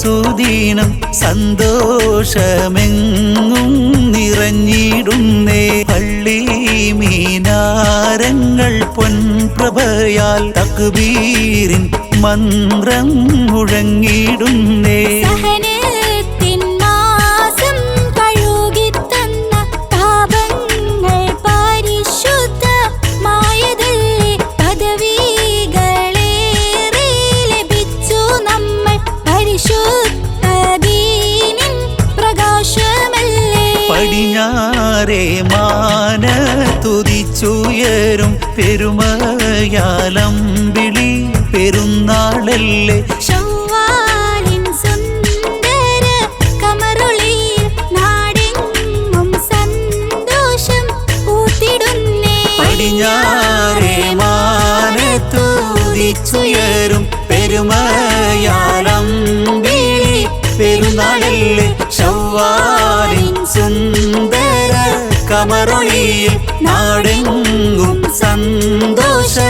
സുദീനം സന്തോഷമെങ്ങും നിറഞ്ഞിടുന്നേ. പള്ളി മീനാരങ്ങൾ പൊൻപ്രഭയാൽ തക്ബീരിൻ മന്ത്രം മുഴങ്ങിടുന്നേ. പടിഞ്ഞാറേ മാനത്തുദിച്ചുയരും പെരുമയാലമ്പിളി പെരുന്നാളല്ലേ. ശവ്വാലിൻ സുന്ദര കമറുളിയിൽ നാടെങ്ങും സന്തോഷം പൂത്തിടുന്നേ. പടിഞ്ഞാറേ മാനത്തുദിച്ചുയരും പെരുമയാലമ്പിളി പെരുന്നാളല്ലേ. ശവ്വാലിൻ സുന്ദര കമറുളിയിൽ നാടെങ്ങും സന്തോഷം